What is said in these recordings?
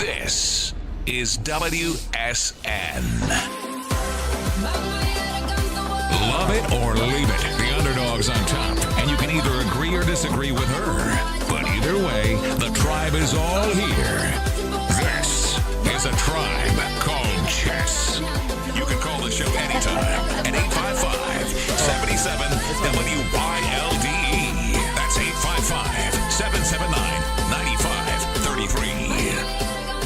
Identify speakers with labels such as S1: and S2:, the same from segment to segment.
S1: This is WSN. Love it or leave it. The underdog's on top, and you can either agree or disagree with her. But either way, the tribe is all here. This is a Tribe Called Jess. You can call the show anytime at 855-77-WYLDE. That's 855-779-9533.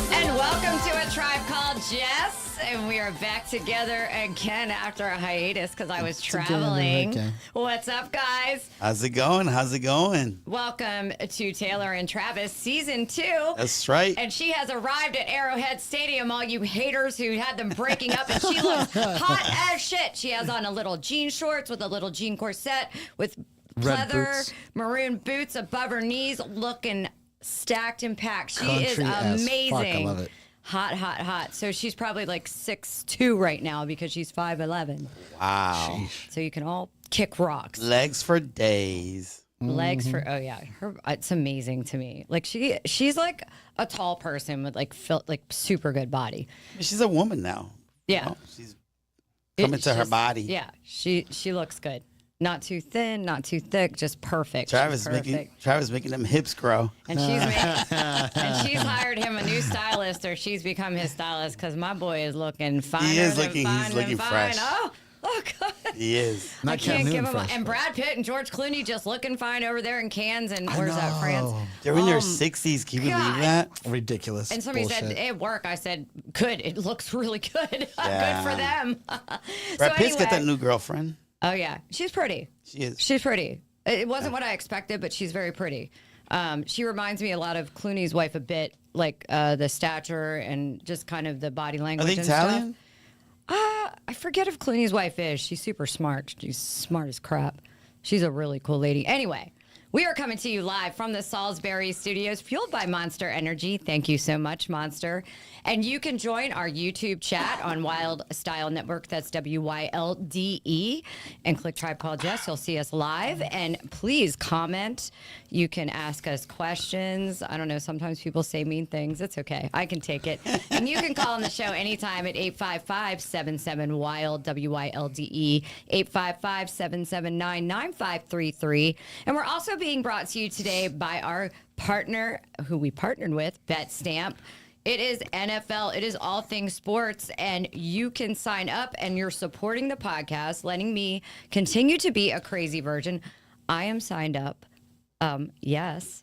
S2: And welcome to a Tribe Called Jess. And we are back together again after a hiatus because I was traveling.
S3: Okay.
S2: What's up, guys?
S3: How's it going? How's it going?
S2: Welcome to Taylor and Travis season 2.
S3: That's right.
S2: And she has arrived at Arrowhead Stadium, all you haters who had them breaking up, and she looks hot as shit. She has on a little jean shorts with a little jean corset with
S3: Red
S2: leather,
S3: boots.
S2: Maroon boots above her knees, looking stacked and packed. She is
S3: Country as
S2: amazing.
S3: fuck. I love it.
S2: Hot, hot, hot. So she's probably like 6'2" right now because she's 5'11".
S3: Wow.
S2: So you can all kick rocks.
S3: Legs for days.
S2: Legs for it's amazing to me. Like she's like a tall person with like super good body.
S3: She's a woman now.
S2: Yeah.
S3: You know, she's coming to her body.
S2: Yeah, she looks good. Not too thin, not too thick, just perfect.
S3: Travis
S2: She's
S3: making them hips grow.
S2: And she's hired him a new stylist, or she's become his stylist, because my boy is looking finer
S3: He's
S2: than fine.
S3: fresh.
S2: Oh God.
S3: He is.
S2: I can't give him. And Brad Pitt and George Clooney just looking fine over there in Cannes, and where's that, France?
S3: They're in their 60s. Can you believe that?
S4: Ridiculous.
S2: And somebody
S4: bullshit.
S2: said at work, I said, good. It looks really good.
S3: Yeah.
S2: Good for them.
S3: Brad Pitt's got that new girlfriend.
S2: Oh, yeah. She's pretty.
S3: She is.
S2: She's pretty. It wasn't what I expected, but she's very pretty. She reminds me a lot of Clooney's wife a bit, like the stature and just kind of the body language.
S3: Are they
S2: and
S3: Italian?
S2: Stuff. I forget if Clooney's wife is. She's super smart. She's smart as crap. She's a really cool lady. Anyway, we are coming to you live from the Salisbury studios, fueled by Monster Energy. Thank you so much, Monster. And you can join our YouTube chat on Wylde Style Network. That's WYLDE. And click Tribe Called Jess. You'll see us live. And please comment. You can ask us questions. I don't know. Sometimes people say mean things. It's okay. I can take it. And you can call on the show anytime at 855-77-WYLD, WYLDE, 855-779-9533. And we're also being brought to you today by our partner, who we partnered with, BetStamp. It is NFL. It is all things sports, and you can sign up, and you're supporting the podcast, letting me continue to be a crazy virgin. I am signed up. Yes.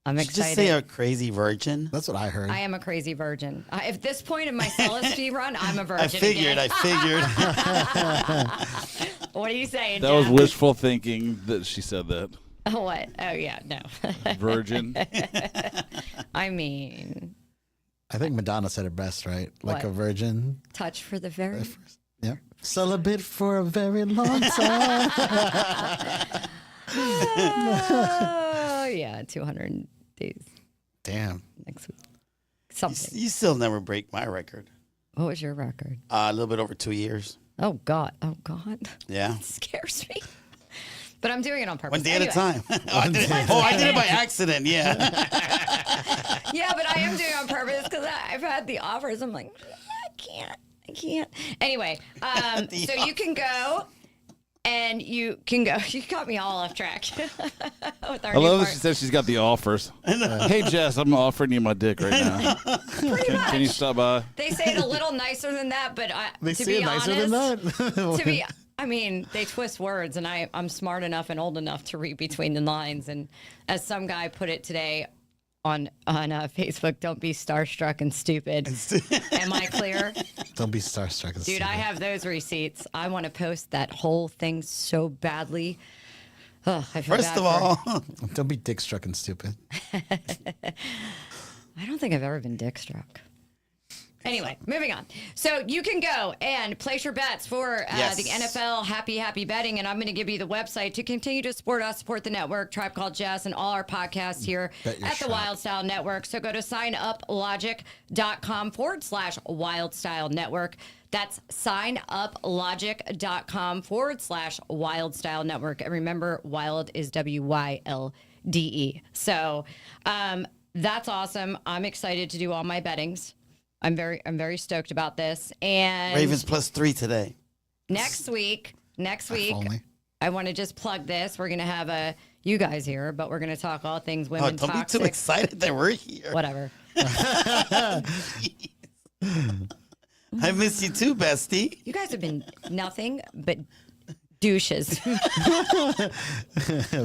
S2: I'm excited.
S3: Just say a crazy virgin.
S4: That's what I heard.
S2: I am a crazy virgin. At this point in my celibacy run, I'm a virgin.
S3: I figured.
S2: What are you saying,
S5: That
S2: Jeff?
S5: was wishful thinking that she said that.
S2: What? Oh, yeah, no.
S5: Virgin.
S2: I mean,
S4: I think Madonna said it best, right? Like
S2: What?
S4: a virgin.
S2: touch for the very...
S4: Yeah. Celibate for a very long time.
S2: Oh, yeah, 200 days
S4: Damn.
S2: next week. Something.
S3: You still never break my record.
S2: What was your record?
S3: A little bit over 2 years.
S2: Oh, God. Oh, God.
S3: Yeah.
S2: It scares me. But I'm doing it on purpose.
S3: One day at a
S2: Anyway.
S3: time. I did it by accident. Yeah.
S2: Yeah, but I am doing it on purpose because I've had the offers. I'm like, I can't. Anyway, so you can go. And you can go. You got me all off track. With our
S5: I love
S2: new
S5: that she said she's got the offers. Hey, Jess, I'm offering you my dick right now. Can you stop by?
S2: They say it a little nicer than that, but
S4: They
S2: to
S4: say
S2: be
S4: it nicer
S2: honest,
S4: than that.
S2: I mean, they twist words, and I'm smart enough and old enough to read between the lines. And as some guy put it today on Facebook, don't be starstruck and stupid. Am I clear?
S4: Don't be starstruck.
S2: Dude, I have those receipts. I want to post that whole thing so badly. Oh, I feel
S3: First
S2: bad
S3: of all,
S4: Don't be dick struck and stupid.
S2: I don't think I've ever been dick struck. Anyway, moving on. So you can go and place your bets for
S3: Yes.
S2: the NFL Happy Betting, and I'm going to give you the website to continue to support us, support the network, Tribe Called Jess, and all our podcasts here
S4: Bet your
S2: at the
S4: shot.
S2: Wylde Style Network. So go to signuplogic.com/Wylde Style Network. That's signuplogic.com/Wylde Style Network. And remember, Wylde is WYLDE. So that's awesome. I'm excited to do all my bettings. I'm very stoked about this. And
S3: Ravens +3 today.
S2: next week,
S4: only.
S2: I want to just plug this. We're gonna have you guys here, but we're gonna talk all things
S3: Oh,
S2: women
S3: don't
S2: toxic.
S3: be too excited that we're here.
S2: Whatever.
S3: I miss you too, bestie.
S2: You guys have been nothing but douches. But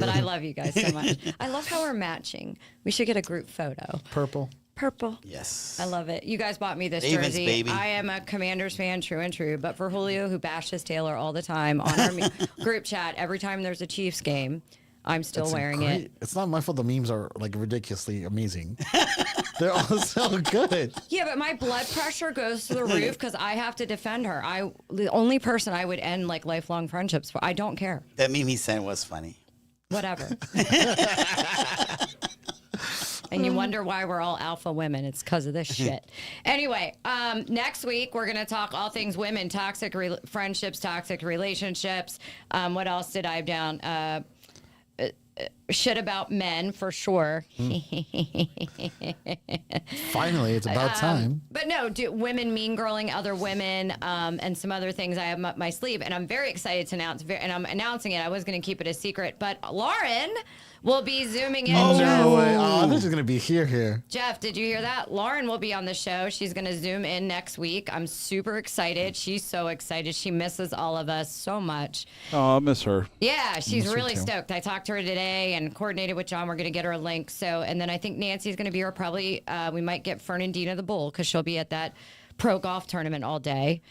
S2: I love you guys so much. I love how we're matching. We should get a group photo.
S4: Purple.
S2: Purple.
S3: Yes.
S2: I love it. You guys bought me this
S3: Ravens,
S2: jersey.
S3: baby.
S2: I am a Commanders fan, true and true. But for Julio, who bashes Taylor all the time on our group chat, every time there's a Chiefs game, I'm still wearing it.
S4: It's not my fault. The memes are like ridiculously amazing. They're all so good.
S2: Yeah, but my blood pressure goes to the roof because I have to defend her. The only person I would end like lifelong friendships for. I don't care.
S3: That meme he sent was funny.
S2: Whatever. And you wonder why we're all alpha women. It's because of this shit. Anyway, next week, we're going to talk all things women, toxic friendships, toxic relationships. What else did I have down? Shit about men, for sure.
S4: Finally, it's about time.
S2: But no, women mean girling other women and some other things I have up my sleeve. And I'm very excited to announce, and I'm announcing it. I was going to keep it a secret. But Lauren will be Zooming in. Jeff.
S4: No way. Oh, this is going to be here.
S2: Jeff, did you hear that? Lauren will be on the show. She's going to Zoom in next week. I'm super excited. She's so excited. She misses all of us so much.
S5: Oh, I miss her.
S2: Yeah, she's
S4: Miss her
S2: really
S4: too.
S2: stoked. I talked to her today and coordinated with John. We're going to get her a link. So, and then I think Nancy's going to be here probably. We might get Fernandina the Bull because she'll be at that pro golf tournament all day.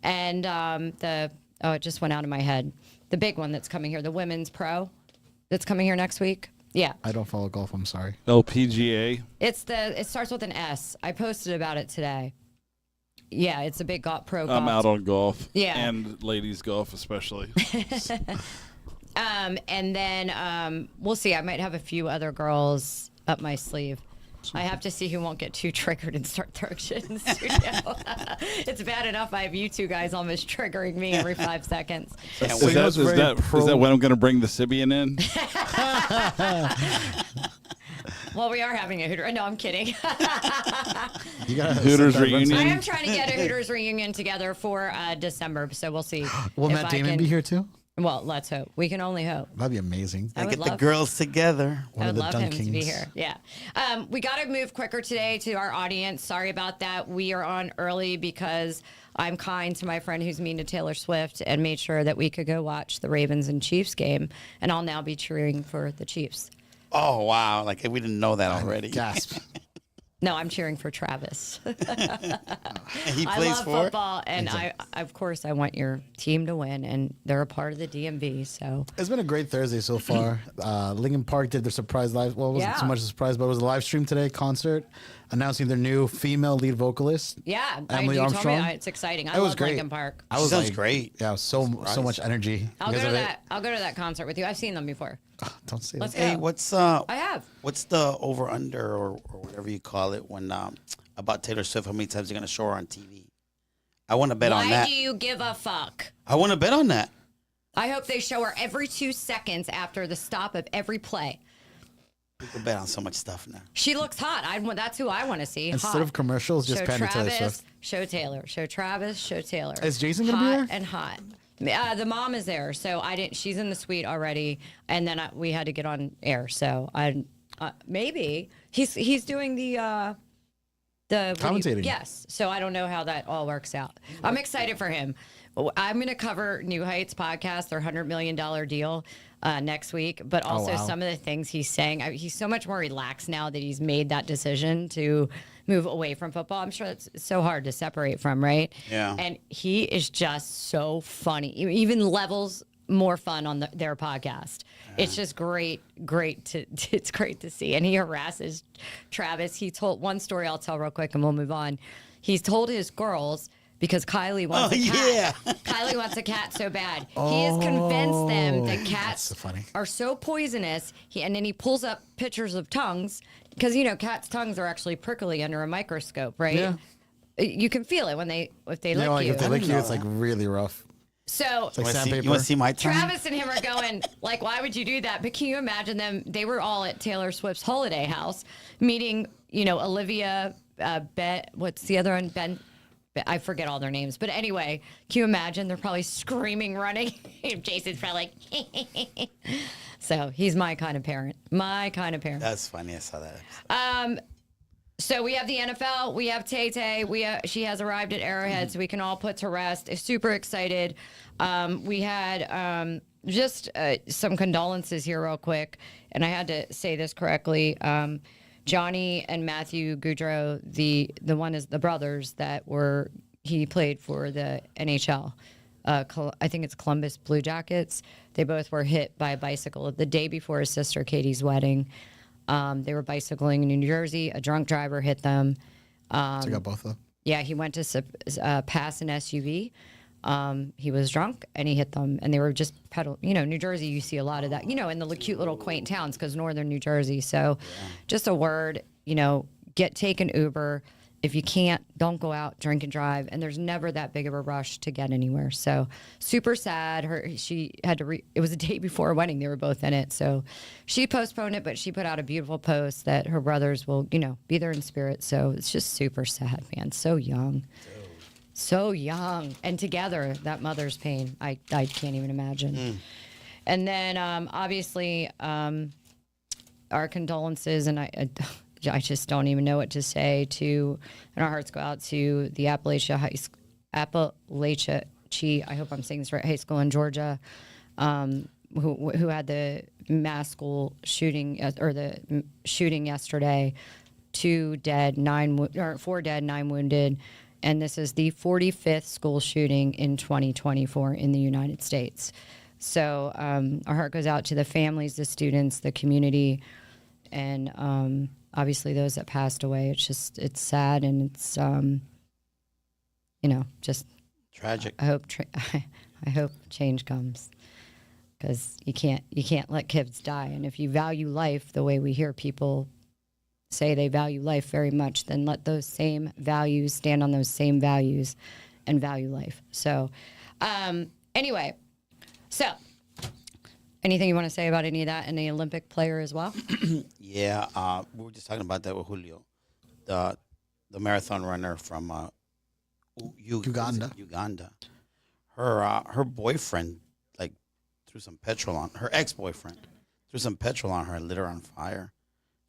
S2: And it just went out of my head. The big one that's coming here, the women's pro that's coming here next week. Yeah.
S4: I don't follow golf. I'm sorry.
S5: LPGA.
S2: It starts with an S. I posted about it today. Yeah, it's a big pro golf.
S5: I'm out on golf.
S2: Yeah.
S5: And ladies golf especially.
S2: And then we'll see. I might have a few other girls up my sleeve. I have to see who won't get too triggered and start throwing shit in the studio. It's bad enough I have you two guys almost triggering me every 5 seconds.
S5: Is that when I'm going to bring the Sibian in?
S2: Well, we are having a Hooter. No, I'm kidding.
S4: You gotta
S5: Hooters
S4: set that
S5: reunion?
S2: I
S4: website.
S2: am trying to get a Hooters reunion together for December, so we'll see.
S4: Will
S2: if
S4: Matt
S2: I
S4: Damon
S2: can-
S4: be here too?
S2: Well, let's hope. We can only hope.
S4: That'd be amazing.
S2: I would
S3: Get the
S2: love-
S3: girls together.
S2: I
S4: One of
S2: would
S4: the
S2: love him to be
S4: Dunkings.
S2: here. Yeah. We got to move quicker today to our audience. Sorry about that. We are on early because I'm kind to my friend who's mean to Taylor Swift and made sure that we could go watch the Ravens and Chiefs game. And I'll now be cheering for the Chiefs.
S3: Oh, wow. Like we didn't know that already.
S4: Gasp.
S2: No, I'm cheering for Travis.
S3: He
S2: I
S3: plays
S2: love
S3: for
S2: football, and I of course, I want your team to win, and they're a part of the DMV. So
S4: It's been a great Thursday so far. Lincoln Park did their surprise live. Well, it wasn't
S2: Yeah.
S4: so much a surprise, but it was a live stream today concert announcing their new female lead vocalist.
S2: yeah,
S4: Emily
S2: you
S4: Armstrong?
S2: told me it's exciting. I
S4: It was
S2: love
S4: great.
S2: Lincoln Park.
S4: I was
S3: Sounds
S4: like,
S3: great.
S4: Yeah, so much energy.
S2: I'll
S4: You
S2: go
S4: guys
S2: to
S4: have it?
S2: that. I'll go to that concert with you. I've seen them before.
S4: Don't say
S2: Let's
S4: that.
S3: Hey,
S2: go.
S3: what's
S2: I have.
S3: what's the over under or whatever you call it when about Taylor Swift? How many times you're gonna show her on TV? I want to bet on
S2: Why
S3: that.
S2: do you give a fuck?
S3: I want to bet on that.
S2: I hope they show her every 2 seconds after the stop of every play.
S3: You can bet on so much stuff now.
S2: She looks hot. That's who I want to see.
S4: Instead
S2: hot.
S4: of commercials, just
S2: show
S4: pander Taylor
S2: Travis,
S4: Swift.
S2: show Taylor. Show Travis, show Taylor.
S4: Is Jason gonna be
S2: hot
S4: there?
S2: and hot. The mom is there, so I didn't. She's in the suite already, and then we had to get on air. So maybe he's doing the
S4: Commentating.
S2: Yes. So I don't know how that all works out. I'm excited for him. I'm going to cover New Heights podcast, their $100 million deal next week, but also
S4: wow.
S2: some of the things he's saying. He's so much more relaxed now that he's made that decision to move away from football. I'm sure it's so hard to separate from, right?
S3: Yeah.
S2: And he is just so funny, even levels more fun on their podcast. It's just great it's great to see. And he harasses Travis. He told one story I'll tell real quick and we'll move on. He's told his girls because Kylie wants a cat.
S3: yeah.
S2: Kylie wants a cat so bad. He has convinced them that cats
S4: so funny.
S2: are so poisonous. And then he pulls up pictures of tongues because cats' tongues are actually prickly under a microscope, right?
S4: Yeah.
S2: You can feel it if they lick
S4: Like
S2: you.
S4: if they lick you, it's like really rough.
S2: So
S4: Like
S3: You want
S4: sandpaper.
S3: to see my tongue?
S2: Travis and him are going, like, why would you do that? But can you imagine them? They were all at Taylor Swift's holiday house, meeting Olivia, what's the other one? Ben. I forget all their names, but anyway, can you imagine? They're probably screaming, running. Jason's probably like, so he's my kind of parent. My kind of parent.
S3: That's funny. I saw that.
S2: So we have the NFL. We have Tay. She has arrived at Arrowhead, so we can all put to rest. Super excited. We had just some condolences here, real quick, and I had to say this correctly. Johnny and Matthew Goudreau, the one is the brothers he played for the NHL. I think it's Columbus Blue Jackets. They both were hit by a bicycle the day before his sister Katie's wedding. They were bicycling in New Jersey. A drunk driver hit them.
S4: So you got both of them?
S2: Yeah, he went to pass an SUV. He was drunk and he hit them, and they were just New Jersey, you see a lot of that, in the cute little quaint towns because northern New Jersey. So just a word, take an Uber. If you can't, don't go out, drink and drive. And there's never that big of a rush to get anywhere. So super sad. She had to, it was a day before a wedding. They were both in it. So she postponed it, but she put out a beautiful post that her brothers will, be there in spirit. So it's just super sad, man. So young. So young. And together, that mother's pain, I can't even imagine. And then, obviously, our condolences, and I just don't even know what to say and our hearts go out to the Appalachia Chi, I hope I'm saying this right, high school in Georgia, who had the mass school shooting, or the shooting yesterday. 4 dead, 9 wounded. And this is the 45th school shooting in 2024 in the United States. So our heart goes out to the families, the students, the community, and obviously those that passed away. It's sad, and it's, just
S3: tragic.
S2: I hope change comes, because you can't let kids die. And if you value life the way we hear people say they value life very much, then let those same values stand on those same values and value life. So anyway, anything you want to say about any of that, and the Olympic player as well?
S3: Yeah, we were just talking about that with Julio, the marathon runner from
S4: Uganda.
S3: Uganda. Her boyfriend threw some petrol on her ex-boyfriend, threw some petrol on her and lit her on fire.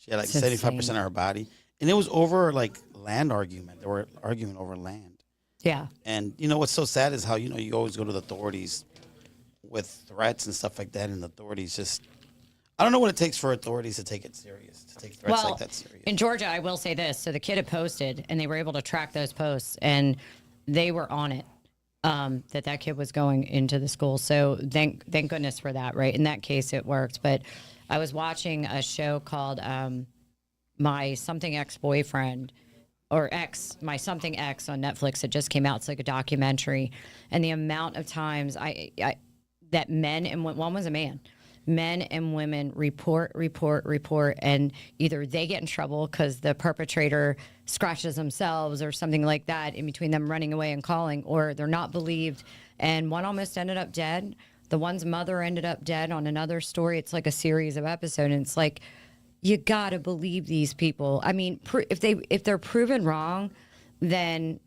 S3: She had 75% of her body. And it was over land argument. They were arguing over land.
S2: Yeah.
S3: And what's so sad is how, you always go to the authorities with threats and stuff like that. And the authorities just, I don't know what it takes for authorities to take it serious, to take threats like that serious.
S2: In Georgia, I will say this. So the kid had posted, and they were able to track those posts, and they were on it, that kid was going into the school. So thank goodness for that, right? In that case, it worked. But I was watching a show called My Something Ex-Boyfriend, or My Something Ex on Netflix. It just came out. It's like a documentary. And the amount of times that men and one was a man, men and women report, and either they get in trouble because the perpetrator scratches themselves or something like that in between them running away and calling, or they're not believed. And one almost ended up dead. The one's mother ended up dead on another story. It's like a series of episodes. And it's like, you got to believe these people. I mean, if they're proven wrong, then,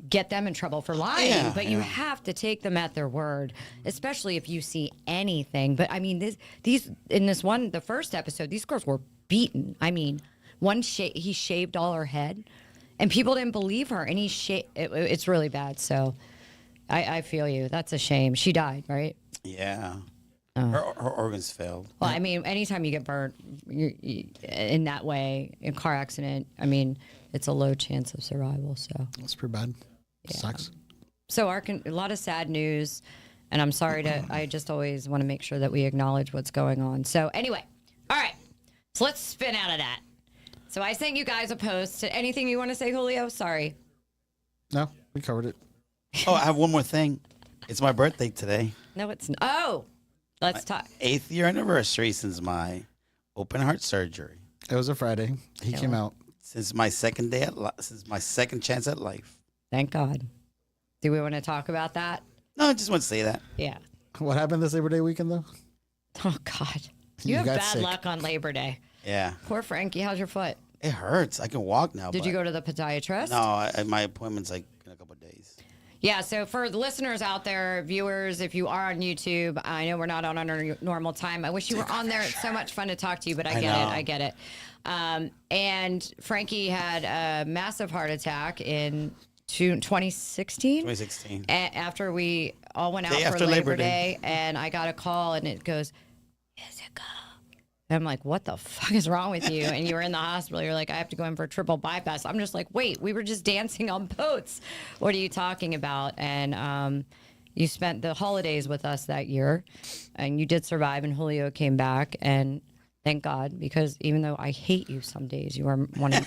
S2: get them in trouble for lying. But you have to take them at their word, especially if you see anything. But I mean, the first episode, these girls were beaten. I mean, he shaved all her head, and people didn't believe her. And it's really bad. So I feel you. That's a shame. She died, right?
S3: Yeah. Her organs failed.
S2: Well, I mean, anytime you get burnt in that way, in a car accident, I mean, it's a low chance of survival. So
S4: That's pretty bad.
S2: Yeah.
S4: Sucks.
S2: So a lot of sad news, and I'm sorry I just always want to make sure that we acknowledge what's going on. So anyway, all right. So let's spin out of that. So I sent you guys a post. Anything you want to say, Julio? Sorry.
S4: No, we covered it.
S3: Oh, I have one more thing. It's my birthday today.
S2: No, it's not. Oh, let's talk.
S3: 8th year anniversary since my open heart surgery.
S4: It was a Friday. He came out.
S3: Since my second chance at life.
S2: Thank God. Do we want to talk about that?
S3: No, I just want to say that.
S2: Yeah.
S4: What happened this Labor Day weekend, though?
S2: Oh, God. You have
S4: got
S2: bad
S4: sick.
S2: luck on Labor Day.
S3: Yeah.
S2: Poor Frankie. How's your foot?
S3: It hurts. I can walk now.
S2: Did you go to the podiatrist?
S3: No, my appointment's like in a couple of days.
S2: Yeah, so for the listeners out there, viewers, if you are on YouTube, I know we're not on our normal time. I wish you were on there. It's so much fun to talk to you, but I get it. And Frankie had a massive heart attack in 2016.
S3: 2016.
S2: After we all went out
S3: Day
S2: for
S3: after
S2: Labor
S3: Labor
S2: Day, and I got a call, and it goes, Jessica. And I'm like, what the fuck is wrong with you? And you were in the hospital. You're like, I have to go in for a triple bypass. I'm just like, wait, we were just dancing on boats. What are you talking about? And you spent the holidays with us that year, and you did survive, and Julio came back. And thank God, because even though I hate you some days, you are one of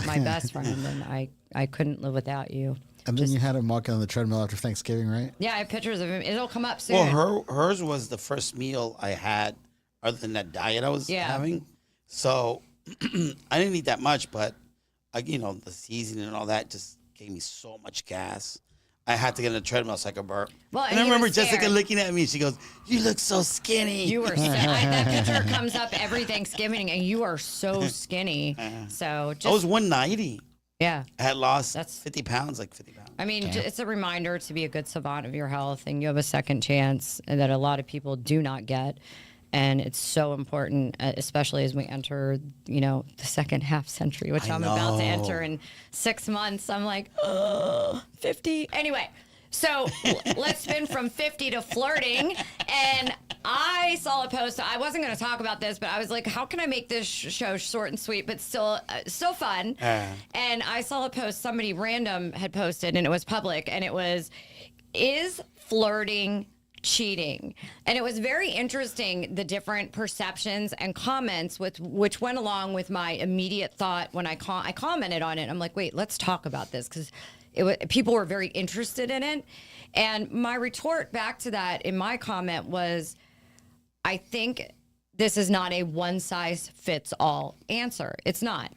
S2: my best friends, and I couldn't live without you.
S4: And then you had him walking on the treadmill after Thanksgiving, right?
S2: Yeah, I have pictures of him. It'll come up soon.
S3: Well, hers was the first meal I had other than that diet I was having. So I didn't eat that much, but the seasoning and all that just gave me so much gas. I had to get on the treadmill so I could burp.
S2: Well,
S3: and I remember Jessica
S2: scared.
S3: looking at me. She goes, "You look so skinny."
S2: You were that picture comes up every Thanksgiving, and you are so skinny. So
S3: I was 190.
S2: Yeah,
S3: I had lost
S2: That's
S3: 50 pounds, like 50 pounds.
S2: I mean, it's a reminder to be a good savant of your health, and you have a second chance that a lot of people do not get. And it's so important, especially as we enter, the second half century, which I'm about to enter in 6 months. I'm like, 50. Anyway, so let's spin from 50 to flirting. And I saw a post. I wasn't going to talk about this, but I was like, how can I make this show short and sweet, but still fun? And I saw a post somebody random had posted, and it was public, and it was, is flirting cheating? And it was very interesting, the different perceptions and comments which went along with my immediate thought when I commented on it. I'm like, wait, let's talk about this, because people were very interested in it. And my retort back to that in my comment was, I think this is not a one size fits all answer. It's not.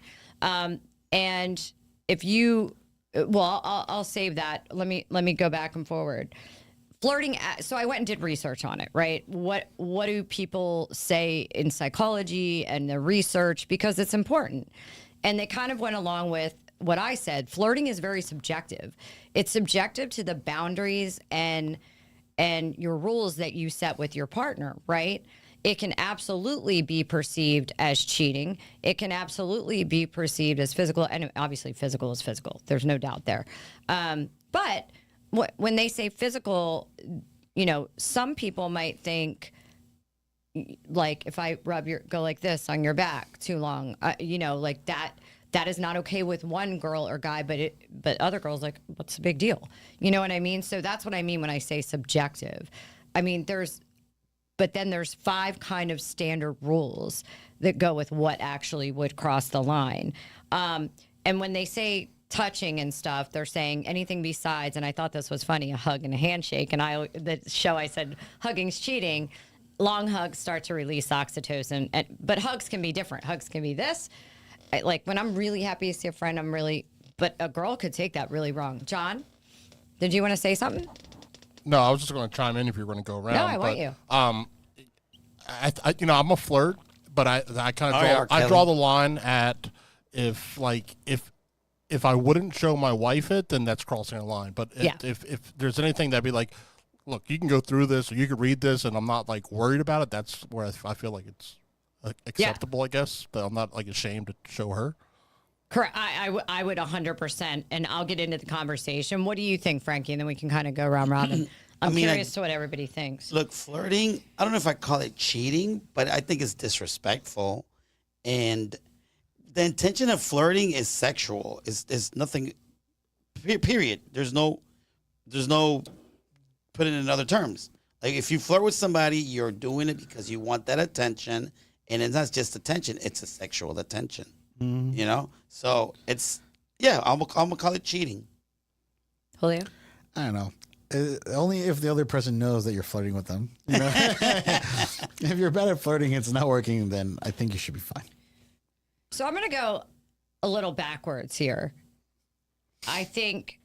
S2: And if you, I'll save that. Let me go back and forward. Flirting. So I went and did research on it, right? What do people say in psychology and the research? Because it's important. And they kind of went along with what I said. Flirting is very subjective. It's subjective to the boundaries and your rules that you set with your partner, right? It can absolutely be perceived as cheating. It can absolutely be perceived as physical. And obviously physical is physical. There's no doubt there. But when they say physical, some people might think, like, if I go like this on your back too long, like that is not okay with one girl or guy, but other girls, like, what's the big deal? You know what I mean? So that's what I mean when I say subjective. I mean, but then there's 5 kind of standard rules that go with what actually would cross the line. And when they say touching and stuff, they're saying anything besides, and I thought this was funny, a hug and a handshake. And I said hugging's cheating. Long hugs start to release oxytocin, but hugs can be different. Hugs can be this. Like when I'm really happy to see a friend, but a girl could take that really wrong. John, did you want to say something?
S6: No, I was just going to chime in if you were going to go around.
S2: No, I want you.
S6: I'm a flirt, but I kind of draw the line at if I wouldn't show my wife it, then that's crossing a line. But if there's anything that'd be like, look, you can go through this or you can read this, and I'm not like worried about it, that's where I feel like it's acceptable, I guess. But I'm not like ashamed to show her.
S2: Correct. I would 100%, and I'll get into the conversation. What do you think, Frankie? And then we can kind of go round robin. I'm curious to what everybody thinks.
S3: Look, flirting, I don't know if I call it cheating, but I think it's disrespectful. And the intention of flirting is sexual. Is nothing, period. There's no put it in other terms. Like if you flirt with somebody, you're doing it because you want that attention. And it's not just attention, it's a sexual attention. Mm-hmm. So it's, I'm gonna call it cheating.
S2: Julio?
S4: I don't know. Only if the other person knows that you're flirting with them. If you're bad at flirting, it's not working, then I think you should be fine.
S2: So I'm going to go a little backwards here. I think,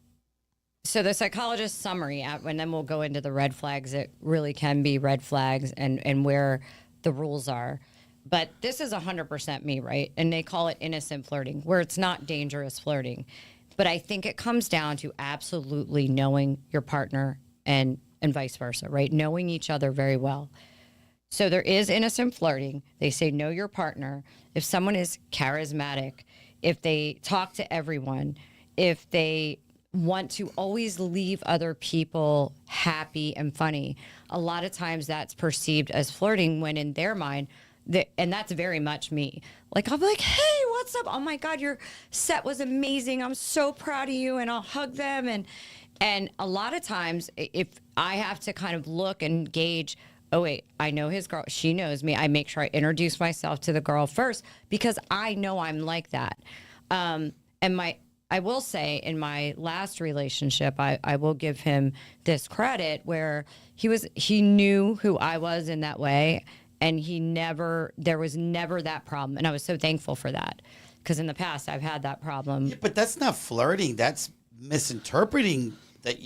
S2: so the psychologist summary, and then we'll go into the red flags that really can be red flags and where the rules are. But this is 100% me, right? And they call it innocent flirting, where it's not dangerous flirting. But I think it comes down to absolutely knowing your partner and vice versa, right? Knowing each other very well. So there is innocent flirting. They say know your partner. If someone is charismatic, if they talk to everyone, if they want to always leave other people happy and funny, a lot of times that's perceived as flirting when in their mind, and that's very much me. Like, I'll be like, hey, what's up? Oh my God, your set was amazing. I'm so proud of you. And I'll hug them. And a lot of times, if I have to kind of look and gauge, oh, wait, I know his girl. She knows me. I make sure I introduce myself to the girl first because I know I'm like that. I will say in my last relationship, I will give him this credit where he knew who I was in that way. And there was never that problem. And I was so thankful for that because in the past I've had that problem.
S3: Yeah, but that's not flirting. That's misinterpreting that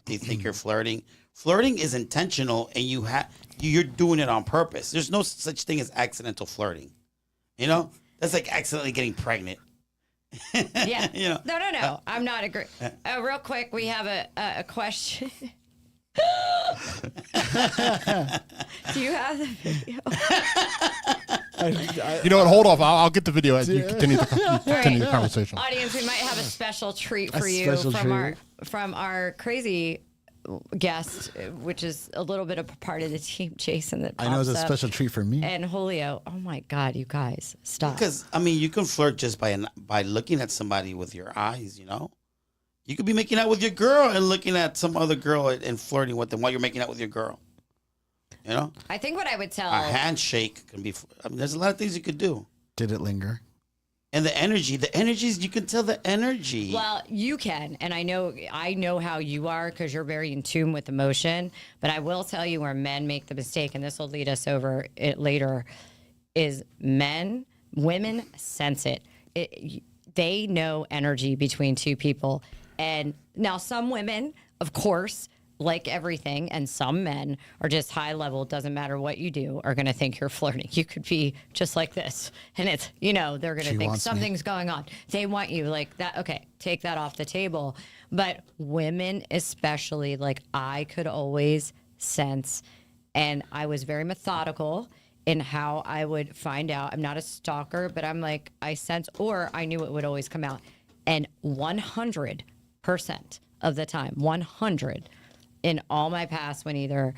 S3: they think you're flirting. Flirting is intentional and you're doing it on purpose. There's no such thing as accidental flirting. You know, that's like accidentally getting pregnant.
S2: Yeah.
S3: You know?
S2: No. I'm not agree. Real quick, we have a question. Do you have the video?
S6: You know what? Hold off. I'll get the video as you continue the conversation.
S2: Audience, we might have a special treat for you from our crazy guest, which is a little bit of a part of the team, Jason. That
S4: I know it's a special treat for me.
S2: And Julio. Oh my God, you guys, stop.
S3: Because I mean, you can flirt just by looking at somebody with your eyes. You know. You could be making out with your girl and looking at some other girl and flirting with them while you're making out with your girl. You know?
S2: I think what I would tell...
S3: A handshake can be... I mean, there's a lot of things you could do.
S4: Did it linger?
S3: And the energies, you can tell the energy.
S2: Well, you can. And I know how you are because you're very in tune with emotion. But I will tell you where men make the mistake, and this will lead us over it later, is women sense it. They know energy between two people. And now some women, of course, like everything, and some men are just high level, doesn't matter what you do, are going to think you're flirting. You could be just like this. And it's, they're going to think something's going on. They want you like that. Okay, take that off the table. But women especially, like I could always sense, and I was very methodical in how I would find out. I'm not a stalker, but I'm like, I sense, or I knew it would always come out. And 100% of the time, 100 in all my past, when either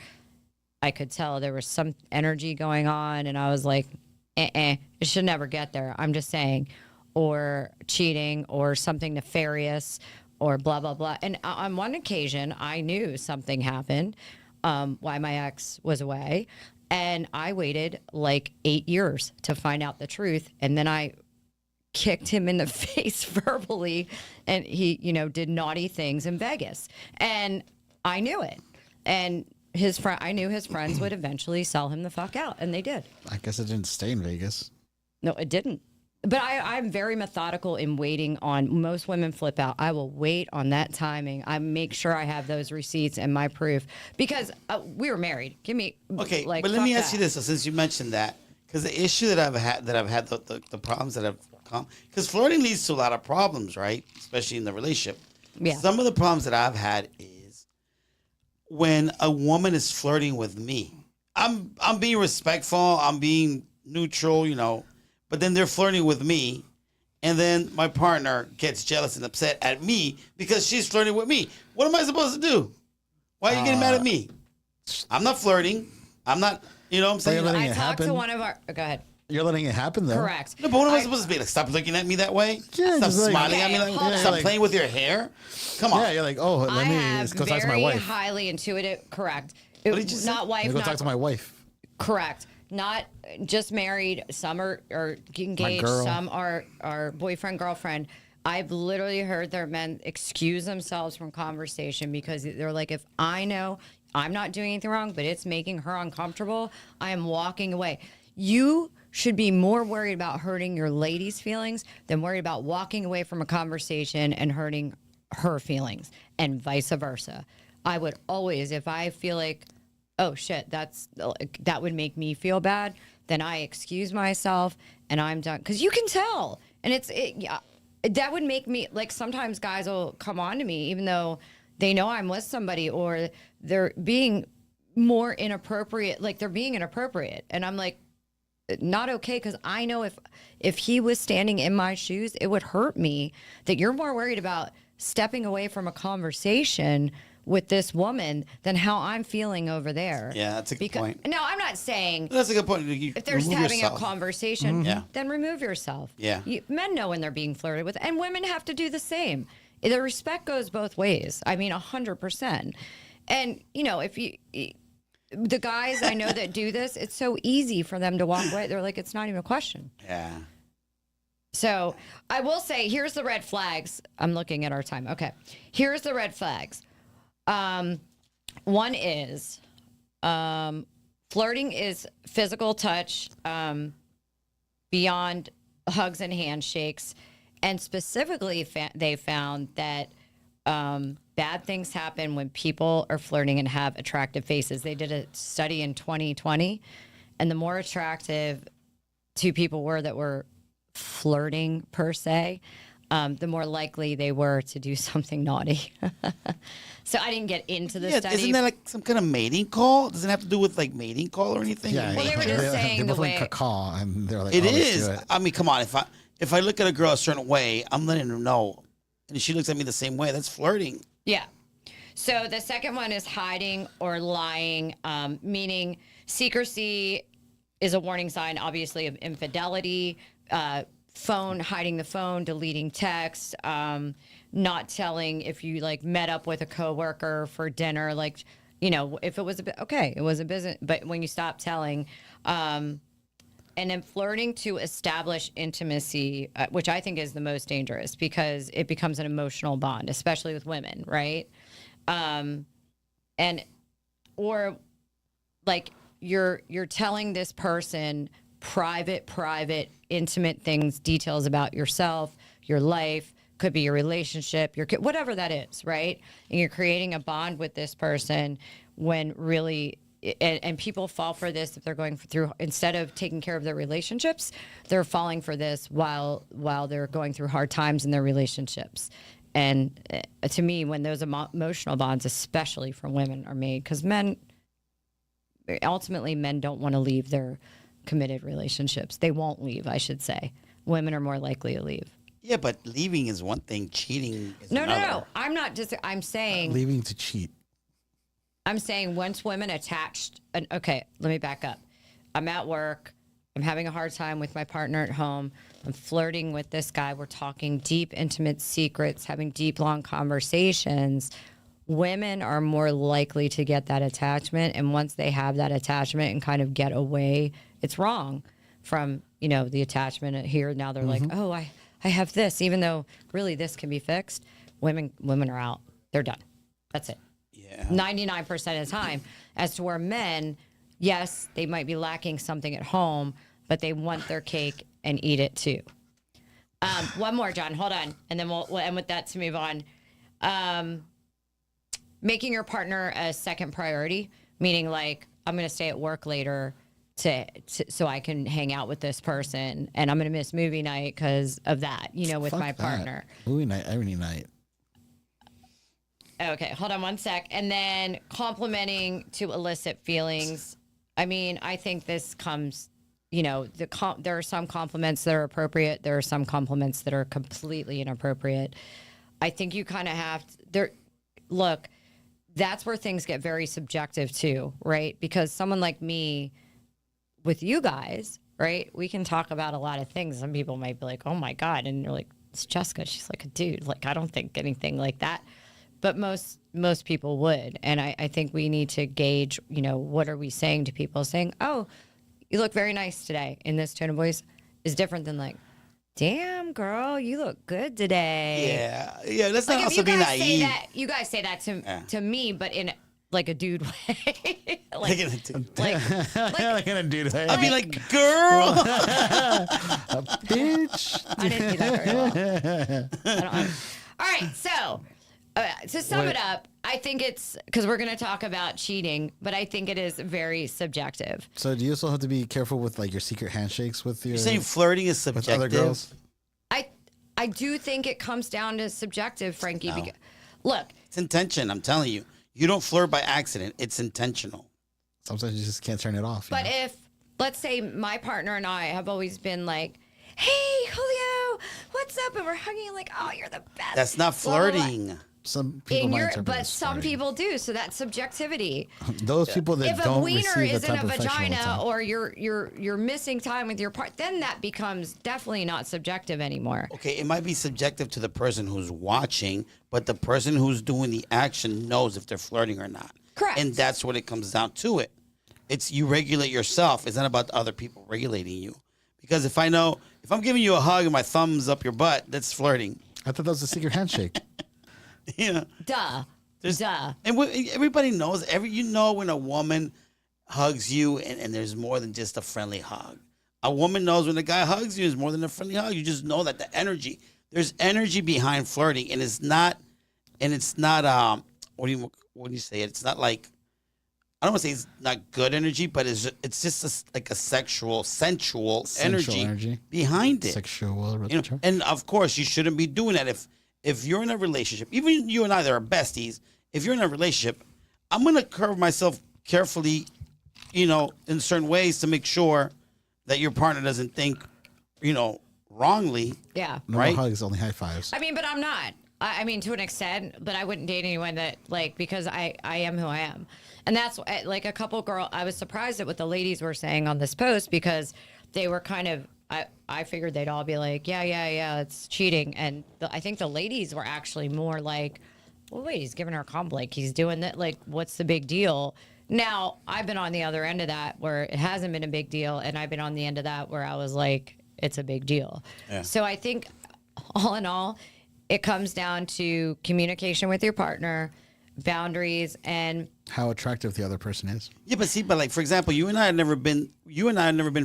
S2: I could tell there was some energy going on and I was like, it should never get there. I'm just saying, or cheating or something nefarious or blah, blah, blah. And on one occasion, I knew something happened while my ex was away. And I waited like 8 years to find out the truth. And then I kicked him in the face verbally, and he, did naughty things in Vegas. And I knew it. And I knew his friends would eventually sell him the fuck out, and they did.
S4: I guess it didn't stay in Vegas.
S2: No, it didn't. But I'm very methodical in waiting on, most women flip out. I will wait on that timing. I make sure I have those receipts and my proof because we were married.
S3: Okay, but let me ask you this, since you mentioned that, because the issue that I've had, the problems that have come, because flirting leads to a lot of problems, right? Especially in the relationship.
S2: Yeah.
S3: Some of the problems that I've had is when a woman is flirting with me. I'm being respectful. I'm being neutral, but then they're flirting with me, and then my partner gets jealous and upset at me because she's flirting with me. What am I supposed to do? Why are you getting mad at me? I'm not flirting. I'm not, you know what I'm saying?
S2: I talked to one of our... Go ahead.
S4: You're letting it happen, though.
S2: Correct.
S3: No, but what am I supposed to be? Like, stop looking at me that way?
S4: Yeah,
S3: stop
S4: just
S3: smiling at me. Stop
S4: like,
S3: playing with your hair? Come on.
S4: Yeah, you're like, oh, let me go talk to my wife.
S2: Highly intuitive. Correct.
S3: What did you say?
S2: Not wife.
S4: Let me go talk to my wife.
S2: Correct. Not just married. Some are engaged. Some are boyfriend, girlfriend. I've literally heard their men excuse themselves from conversation because they're like, if I know I'm not doing anything wrong, but it's making her uncomfortable, I am walking away. You should be more worried about hurting your lady's feelings than worried about walking away from a conversation and hurting her feelings, and vice versa. I would always, if I feel like, oh shit, that would make me feel bad, then I excuse myself and I'm done. Because you can tell. And that would make me, like, sometimes guys will come on to me even though they know I'm with somebody, or they're being more inappropriate, like they're being inappropriate. And I'm like, not okay, because I know if he was standing in my shoes, it would hurt me that you're more worried about stepping away from a conversation with this woman than how I'm feeling over there.
S3: Yeah, that's a good point.
S2: No, I'm not saying
S3: That's a good point.
S2: if they're having a conversation, then remove yourself.
S3: Yeah.
S2: Men know when they're being flirted with, and women have to do the same. The respect goes both ways. I mean, 100%. And, if the guys I know that do this, it's so easy for them to walk away. They're like, it's not even a question.
S3: Yeah.
S2: So I will say, here's the red flags. I'm looking at our time. Okay. Here's the red flags. One is flirting is physical touch beyond hugs and handshakes. And specifically, they found that bad things happen when people are flirting and have attractive faces. They did a study in 2020, and the more attractive two people were that were flirting per se, the more likely they were to do something naughty. So I didn't get into the study.
S3: Isn't that like some kind of mating call? Does it have to do with like mating call or anything?
S4: Yeah,
S2: Well, they were just saying
S4: they
S2: the way
S4: cacaw, and they're like,
S3: It
S4: let's
S3: is.
S4: do it.
S3: I mean, come on. If I look at a girl a certain way, I'm letting her know, and if she looks at me the same way, that's flirting.
S2: Yeah. So the second one is hiding or lying, meaning secrecy is a warning sign, obviously, of infidelity. Hiding the phone, deleting text, not telling if you like met up with a coworker for dinner, like, if it was it was a business, but when you stop telling, and then flirting to establish intimacy, which I think is the most dangerous because it becomes an emotional bond, especially with women, right? Or like you're telling this person private, intimate things, details about yourself, your life, could be your relationship, your kid, whatever that is, right? And you're creating a bond with this person when really, and people fall for this if they're going through, instead of taking care of their relationships, they're falling for this while they're going through hard times in their relationships. And to me, when those emotional bonds, especially for women, are made, because men don't want to leave their committed relationships. They won't leave, I should say. Women are more likely to leave.
S3: Yeah, but leaving is one thing. Cheating is another.
S2: No. I'm saying
S4: Leaving to cheat.
S2: I'm saying once women attached. Okay, let me back up. I'm at work. I'm having a hard time with my partner at home. I'm flirting with this guy. We're talking deep, intimate secrets, having deep, long conversations. Women are more likely to get that attachment. And once they have that attachment and kind of get away, it's wrong from, the attachment here. Now they're like, oh, I have this, even though really this can be fixed. Women are out. They're done. That's it.
S3: Yeah.
S2: 99% of the time. As to where men, yes, they might be lacking something at home, but they want their cake and eat it too. One more, John. Hold on. And then we'll end with that to move on. Making your partner a second priority, meaning like, I'm going to stay at work later so I can hang out with this person, and I'm going to miss movie night because of that, with
S4: Fuck
S2: my
S4: that.
S2: partner.
S4: Movie night every night.
S2: Okay, hold on one sec. And then complimenting to elicit feelings. I mean, I think this comes, there are some compliments that are appropriate. There are some compliments that are completely inappropriate. I think you kind of have to, look, that's where things get very subjective too, right? Because someone like me, with you guys, right, we can talk about a lot of things. Some people might be like, oh my God. And you're like, it's Jessica. She's like a dude. Like, I don't think anything like that. But most people would. And I think we need to gauge, what are we saying to people? Saying, oh, you look very nice today in this tone of voice is different than like, damn, girl, you look good today.
S3: Yeah. That's not
S2: Like
S3: also be naive.
S2: You guys say that to me, but in like a dude way. like in
S4: a dude way.
S3: I'd be like, girl.
S4: Bitch.
S2: I didn't do that very well. All right, so to sum it up, I think it's because we're going to talk about cheating, but I think it is very subjective.
S4: So do you also have to be careful with like your secret handshakes with your?
S3: You're saying flirting is
S4: with
S3: subjective?
S4: other girls?
S2: I do think it comes down to subjective, Frankie. Because, look,
S3: it's intention. I'm telling you, you don't flirt by accident. It's intentional.
S4: Sometimes you just can't turn it off.
S2: But if, let's say, my partner and I have always been like, "Hey, Julio, what's up?" and we're hugging like, "Oh, you're the best."
S3: That's not flirting.
S4: Some people might interpret it as
S2: some
S4: flirting.
S2: people do. So that's subjectivity.
S4: Those people that
S2: If a
S4: don't
S2: wiener
S4: receive
S2: is
S4: the
S2: in
S4: type
S2: a
S4: of affection all the
S2: vagina,
S4: time.
S2: or you're missing time with your part, then that becomes definitely not subjective anymore.
S3: Okay, it might be subjective to the person who's watching, but the person who's doing the action knows if they're flirting or not.
S2: Correct.
S3: And that's what it comes down to it. It's you regulate yourself. It's not about other people regulating you. Because if I'm giving you a hug and my thumb's up your butt, that's flirting.
S4: I thought that was a secret handshake.
S3: Yeah.
S2: Duh.
S3: And everybody knows, when a woman hugs you and there's more than just a friendly hug. A woman knows when a guy hugs you is more than a friendly hug. You just know that there's energy behind flirting, and it's not what do you say? It's not like, I don't want to say it's not good energy, but it's just like a sensual energy behind it.
S4: Sexual.
S3: And of course, you shouldn't be doing that if you're in a relationship. Even you and I that are besties, if you're in a relationship, I'm going to curve myself carefully, in certain ways to make sure that your partner doesn't think, wrongly.
S2: Yeah.
S4: No
S3: right?
S4: hugs, only high fives.
S2: I mean, but I'm not. I mean, to an extent, but I wouldn't date anyone that, like, because I am who I am. And that's, like, a couple I was surprised at what the ladies were saying on this post, because they were kind of, I figured they'd all be like, yeah, it's cheating. And I think the ladies were actually more like, well, wait, he's giving her a compliment. Like, he's doing that. Like, what's the big deal? Now, I've been on the other end of that where it hasn't been a big deal. And I've been on the end of that where I was like, it's a big deal. Yeah. So I think, all in all, it comes down to communication with your partner, boundaries, and
S4: how attractive the other person is.
S3: Yeah, but like, for example, you and I have never been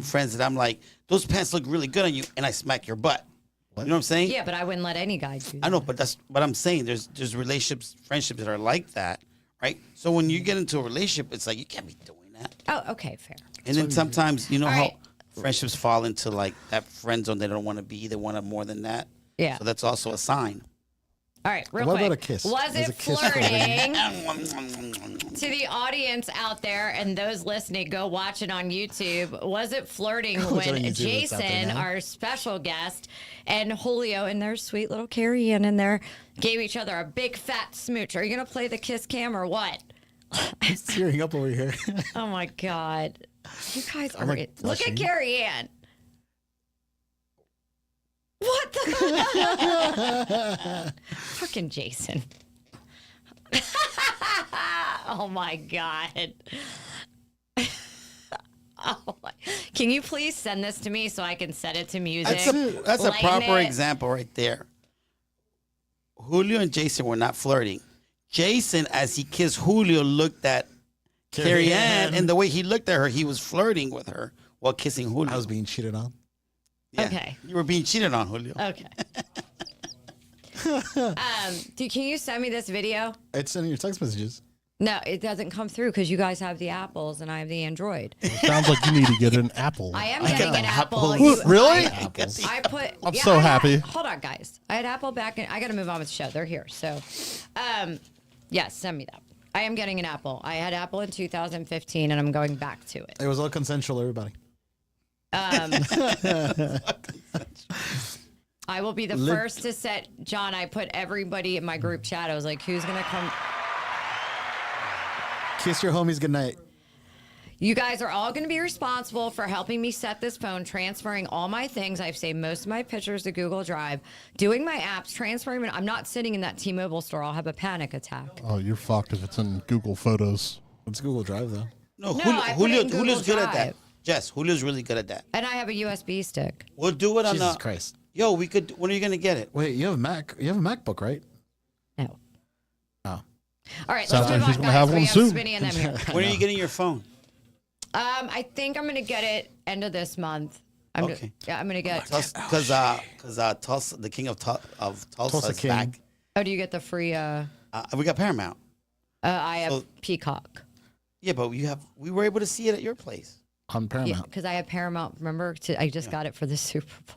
S3: friends that I'm like, those pants look really good on you, and I smack your butt. What? You know what I'm saying?
S2: Yeah, but I wouldn't let any guy do that.
S3: I know, but that's what I'm saying. There's relationships, friendships that are like that, right? So when you get into a relationship, it's like, you can't be doing that.
S2: Oh, okay, fair.
S3: And then sometimes, how friendships fall into like that friend zone they don't want to be. They want more than that.
S2: Yeah.
S3: So that's also a sign.
S2: All right, real
S4: what
S2: quick.
S4: about a kiss?
S2: Was
S4: Is
S2: it
S4: a kiss
S2: flirting? To the audience out there and those listening, go watch it on YouTube. Was it flirting when Jason, our special guest, and Julio and their sweet little Carrie Ann in there gave each other a big fat smooch? Are you going to play the kiss cam or what?
S4: I'm tearing up over here.
S2: Oh, my God. You guys are...
S4: like
S2: Look at Carrie Ann. What the? Fucking Jason. Oh my God. Oh my. Can you please send this to me so I can set it to music?
S3: That's a proper example right there. Julio and Jason were not flirting. Jason, as he kissed Julio, looked at Carrie Ann, and the way he looked at her, he was flirting with her while kissing Julio.
S4: I was being cheated on.
S3: Yeah.
S2: Okay.
S3: You were being cheated on, Julio.
S2: Okay. Can you send me this video?
S4: It's in your text messages.
S2: No, it doesn't come through because you guys have the Apples and I have the Android.
S6: It sounds like you need to get an Apple.
S2: I am getting an Apple.
S6: Really?
S2: I'm
S6: so happy.
S2: Hold on, guys. I had Apple back, and I got to move on with the show. They're here. So, yes, send me that. I am getting an Apple. I had Apple in 2015, and I'm going back to it.
S4: It was all consensual, everybody.
S2: I will be the first to set, John, I put everybody in my group chat. I was like, who's going to come?
S4: Kiss your homies goodnight.
S2: You guys are all going to be responsible for helping me set this phone, transferring all my things. I've saved most of my pictures to Google Drive, doing my apps, transferring them. I'm not sitting in that T-Mobile store. I'll have a panic attack.
S6: Oh, you're fucked if it's in Google Photos.
S4: It's Google Drive, though.
S3: No,
S2: Julio's
S3: good at that. Jess, Julio's really good at that.
S2: And I have a USB stick.
S3: We'll do it on
S4: Jesus Christ.
S3: Yo, we could. When are you gonna get it?
S4: Wait, you have a Mac? You have a MacBook, right?
S2: No.
S4: Oh.
S2: All right,
S6: Sounds
S2: let's
S6: like she's
S2: move
S6: gonna
S2: on,
S6: have
S2: guys.
S6: one
S2: We
S6: soon.
S2: Spinny and them here.
S3: When are you getting your phone?
S2: I think I'm going to get it end of this month.
S3: Okay.
S2: I'm going to get...
S3: Because Tulsa, the king of Tulsa is
S4: King.
S3: back.
S2: Oh, do you get the free...
S3: We got Paramount.
S2: I have Peacock.
S3: Yeah, but we were able to see it at your place.
S4: On Paramount.
S2: Because I have Paramount. Remember, I just got it for the Super Bowl,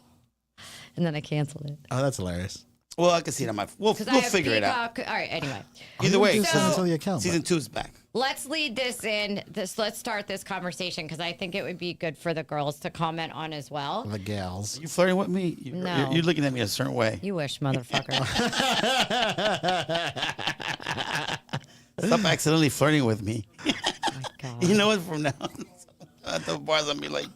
S2: and then I canceled it.
S4: Oh, that's hilarious.
S3: Well, I can see it on my. We'll figure it out.
S2: All right. Anyway.
S3: Either way,
S4: the account,
S3: season 2's back.
S2: Let's lead this in. Let's start this conversation because I think it would be good for the girls to comment on as well.
S4: The gals.
S3: You flirting with me?
S2: No.
S3: You're looking at me a certain way.
S2: You wish, motherfucker.
S3: Stop accidentally flirting with me.
S2: Oh my God.
S3: You know it from now on. At the bars, I'll be like,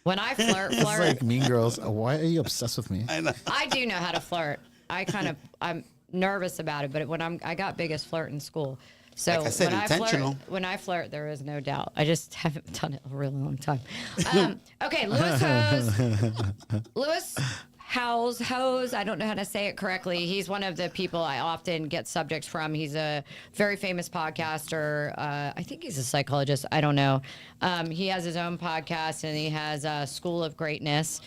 S2: When I flirt,
S4: It's like Mean Girls. Why are you obsessed with me?
S3: I know.
S2: I do know how to flirt. I'm nervous about it, but I got biggest flirt in school. So
S3: Like I said, intentional.
S2: When I flirt, there is no doubt. I just haven't done it a really long time. Okay, Lewis Howes. I don't know how to say it correctly. He's one of the people I often get subjects from. He's a very famous podcaster. I think he's a psychologist. I don't know. He has his own podcast, and he has School of Greatness.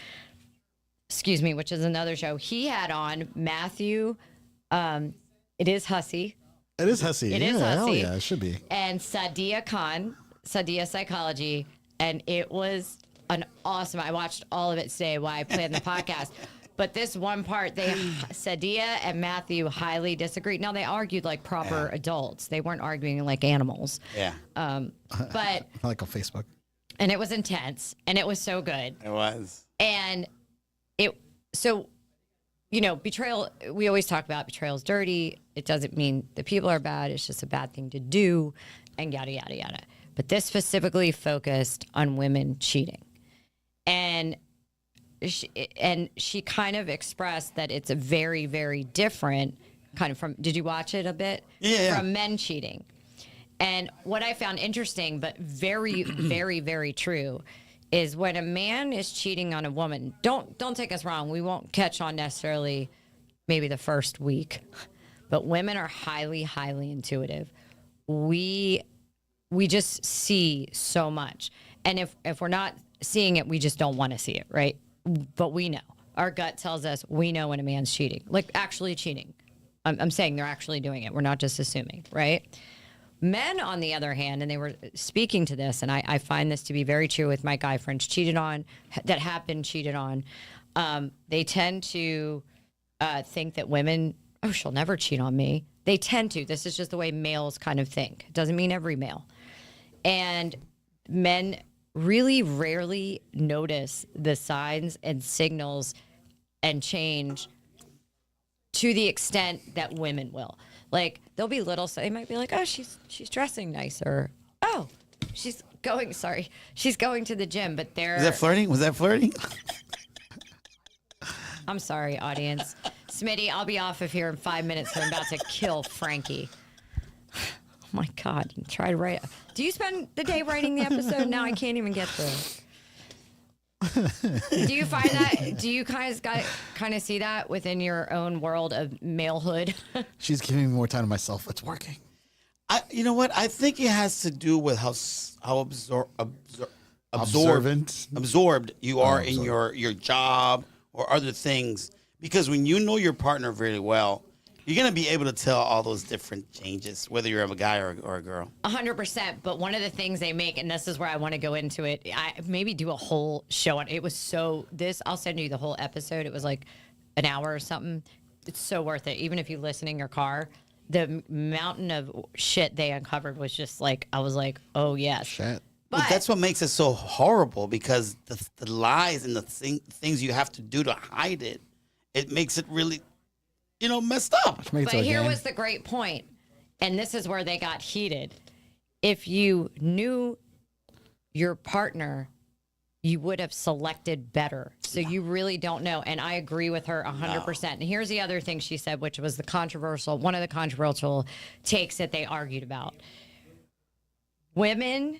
S2: Excuse me, which is another show. He had on Matthew. It is Hussey.
S4: It is Hussey.
S2: It
S4: yeah,
S2: is
S4: hell
S2: Hussey.
S4: yeah, it should be.
S2: And Sadia Khan, Sadia Psychology. And it was an awesome, I watched all of it today while I planned the podcast. But this one part, Sadia and Matthew highly disagreed. Now, they argued like proper adults. They weren't arguing like animals.
S3: Yeah.
S2: But,
S4: Like on Facebook.
S2: and it was intense. And it was so good.
S3: It was.
S2: And betrayal, we always talk about betrayal's dirty. It doesn't mean the people are bad. It's just a bad thing to do and yada, yada, yada. But this specifically focused on women cheating. And she kind of expressed that it's a very, very different kind of from, did you watch it a bit?
S3: Yeah.
S2: From men cheating. And what I found interesting, but very, very, very true, is when a man is cheating on a woman, don't take us wrong, we won't catch on necessarily maybe the first week, but women are highly, highly intuitive. We just see so much. And if we're not seeing it, we just don't want to see it, right? But we know. Our gut tells us we know when a man's cheating, like actually cheating. I'm saying they're actually doing it. We're not just assuming, right? Men, on the other hand, and they were speaking to this, and I find this to be very true with my guy friends that have been cheated on. They tend to think that women, she'll never cheat on me. They tend to. This is just the way males kind of think. It doesn't mean every male. And men really rarely notice the signs and signals and change to the extent that women will. Like, there'll be little, so they might be like, oh, she's dressing nicer. Oh, she's going to the gym, but they're...
S3: Was that flirting? Was that flirting?
S2: I'm sorry, audience. Smitty, I'll be off of here in 5 minutes. I'm about to kill Frankie. Oh my God. Try to write. Do you spend the day writing the episode? Now I can't even get through. Do you find that? Do you guys kind of see that within your own world of malehood?
S4: She's giving me more time to myself. It's working.
S3: You know what? I think it has to do with how absorbed you are in your job or other things. Because when you know your partner very well, you're going to be able to tell all those different changes, whether you're a guy or a girl.
S2: 100%. But one of the things they make, and this is where I want to go into it, I maybe do a whole show on it. It was I'll send you the whole episode. It was like an hour or something. It's so worth it. Even if you listen in your car, the mountain of shit they uncovered was just like, I was like, oh, yes.
S4: Shit.
S3: But that's what makes it so horrible, because the lies and the things you have to do to hide it, it makes it really... messed up.
S2: But here was the great point, and this is where they got heated. If you knew your partner, you would have selected better. So you really don't know. And I agree with her 100%. And here's the other thing she said, which was one of the controversial takes that they argued about. Women,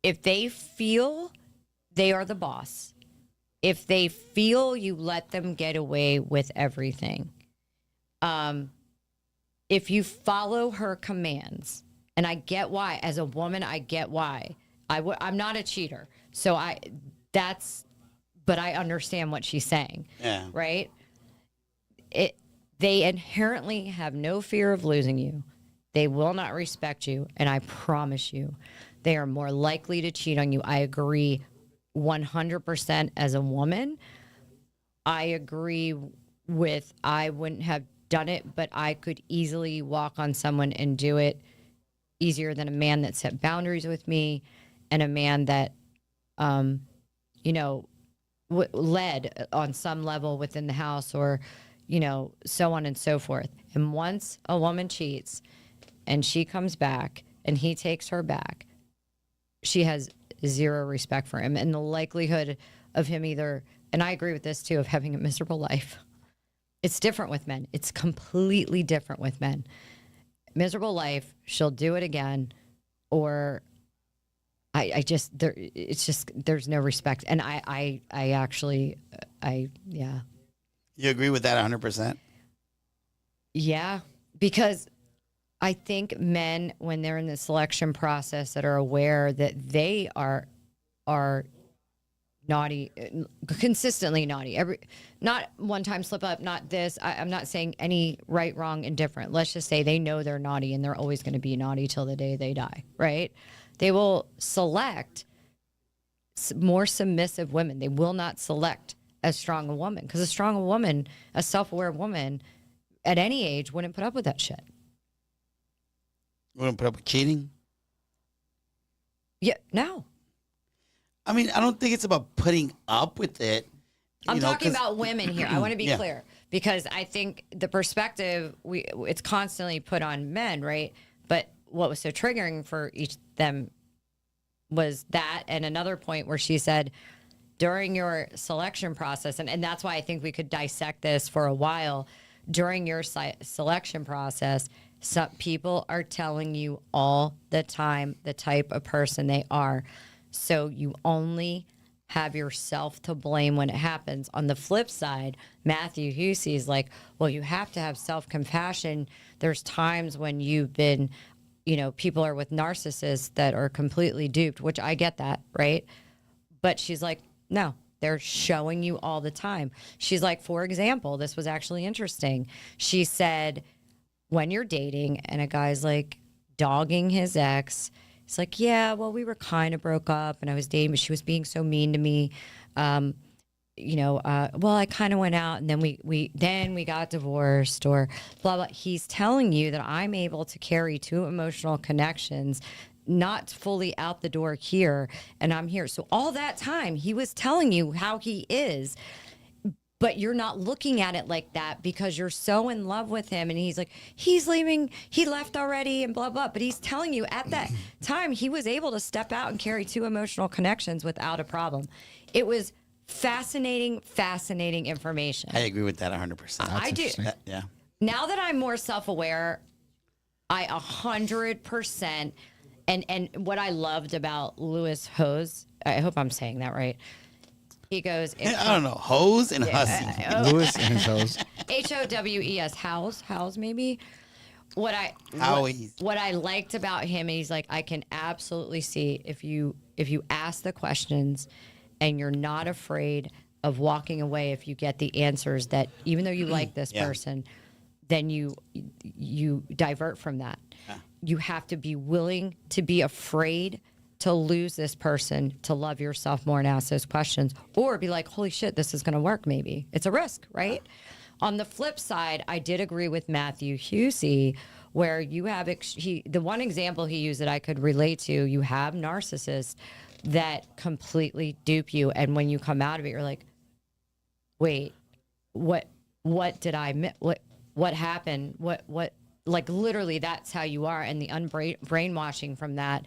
S2: if they feel they are the boss, if they feel you let them get away with everything, if you follow her commands, and I get why, as a woman, I get why. I'm not a cheater, but I understand what she's saying.
S3: Yeah.
S2: Right? They inherently have no fear of losing you. they will not respect you. And I promise you, they are more likely to cheat on you. I agree 100% as a woman. I agree with I wouldn't have done it, but I could easily walk on someone and do it easier than a man that set boundaries with me and a man that, led on some level within the house or, so on and so forth. And once a woman cheats and she comes back and he takes her back, she has zero respect for him. And the likelihood of him either, and I agree with this too, of having a miserable life. It's different with men. It's completely different with men. Miserable life, she'll do it again, or there's no respect. And I actually, yeah.
S3: You agree with that 100%?
S2: Yeah, because I think men, when they're in the selection process, that are aware that they are naughty, consistently naughty. Not one time slip up, not this. I'm not saying any right, wrong, indifferent. Let's just say they know they're naughty and they're always going to be naughty till the day they die, right? They will select more submissive women. They will not select as strong a woman, because a strong woman, a self-aware woman at any age wouldn't put up with that shit.
S3: Wouldn't put up with cheating?
S2: Yeah, no.
S3: I mean, I don't think it's about putting up with it.
S2: I'm talking about women here. I want to be clear, because I think the perspective it's constantly put on men, right? But what was so triggering for each of them was that, and another point where she said during your selection process, and that's why I think we could dissect this for a while. During your selection process, some people are telling you all the time the type of person they are. So you only have yourself to blame when it happens. On the flip side, Matthew Hussey is like, well, you have to have self-compassion. There's times when you've been, people are with narcissists that are completely duped, which I get that, right? But she's like, no, they're showing you all the time. She's like, for example, this was actually interesting. She said, when you're dating and a guy's like dogging his ex, it's like, yeah, well, we were kind of broke up and I was dating, but she was being so mean to me. Well, I kind of went out and then we got divorced or blah, blah. He's telling you that I'm able to carry two emotional connections, not fully out the door here, and I'm here. So all that time he was telling you how he is, but you're not looking at it like that because you're so in love with him. And he's like, he's leaving, he left already and blah, blah. But he's telling you at that time he was able to step out and carry two emotional connections without a problem. It was fascinating information.
S3: I agree with that 100%.
S2: I do.
S3: Yeah.
S2: Now that I'm more self-aware, I 100%, and what I loved about Louis Hose, I hope I'm saying that right. He goes,
S3: I don't know, hose and hussy.
S4: Lewis and his hose.
S2: Howes, Howes maybe. What I liked about him, and he's like, I can absolutely see if you ask the questions and you're not afraid of walking away if you get the answers that even though you like this person, then you divert from that. Yeah. You have to be willing to be afraid to lose this person, to love yourself more and ask those questions, or be like, holy shit, this is going to work maybe. It's a risk, right? On the flip side, I did agree with Matthew Hussey, where you have, the one example he used that I could relate to, you have narcissists that completely dupe you. And when you come out of it, you're like, wait, what did I miss? What happened? What, like literally that's how you are. And the brainwashing from that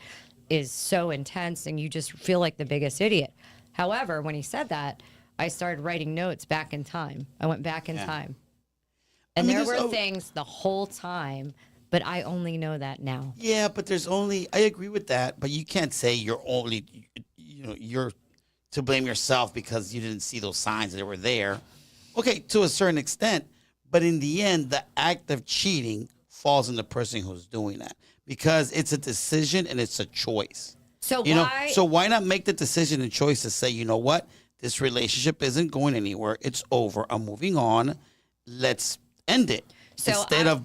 S2: is so intense and you just feel like the biggest idiot. However, when he said that, I started writing notes back in time. I went back in time. And there were things the whole time, but I only know that now.
S3: Yeah, but I agree with that, but you can't say you're to blame yourself because you didn't see those signs that were there. Okay, to a certain extent, but in the end, the act of cheating falls on the person who's doing that. Because it's a decision and it's a choice.
S2: So
S3: why not make the decision and choice to say, you know what, this relationship isn't going anywhere. It's over. I'm moving on. Let's end it. So instead of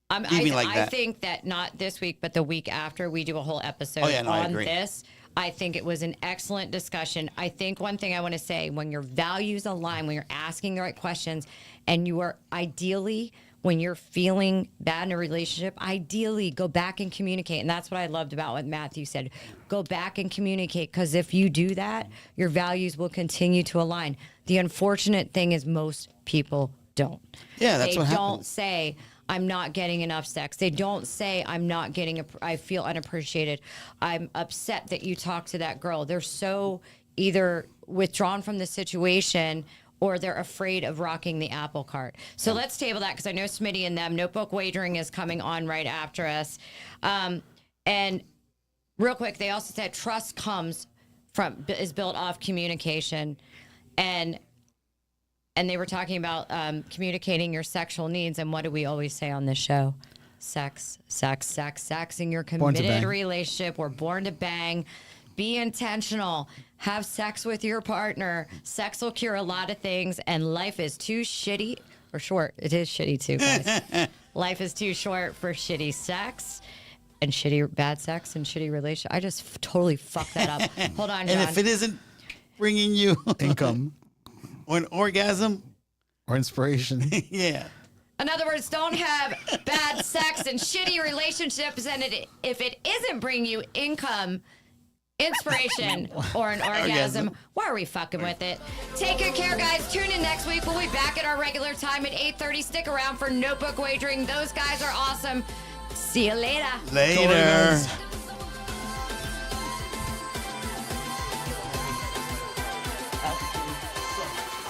S3: I
S2: think that not this week, but the week after, we do a whole episode on this. I think it was an excellent discussion. I think one thing I want to say, when your values align, when you're asking the right questions, and you are ideally, when you're feeling bad in a relationship, ideally go back and communicate. And that's what I loved about what Matthew said. Go back and communicate, because if you do that, your values will continue to align. The unfortunate thing is most people don't.
S3: Yeah, that's what happens.
S2: They don't say, I'm not getting enough sex. They don't say, I feel unappreciated. I'm upset that you talked to that girl. They're so either withdrawn from the situation or they're afraid of rocking the apple cart. So let's table that, because I know Smitty and them. Notebook Wagering is coming on right after us. And real quick, they also said trust is built off communication. And they were talking about communicating your sexual needs. And what do we always say on this show? Sex in your committed relationship. We're born to bang. Be intentional. Have sex with your partner. Sex will cure a lot of things. And life is too shitty, or short. It is shitty too, guys. Life is too short for shitty sex. And bad sex and shitty relationship. I just totally fucked that up. Hold on, John.
S3: And if it isn't bringing you
S4: income
S3: or an orgasm
S4: or inspiration.
S3: Yeah.
S2: In other words, don't have bad sex and shitty relationships, and if it isn't bringing you income, inspiration, or an orgasm, why are we fucking with it? Take good care, guys. Tune in next week. We'll be back at our regular time at 8:30. Stick around for Notebook Wagering. Those guys are awesome. See you later.
S3: Later.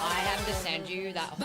S2: I have to send you that.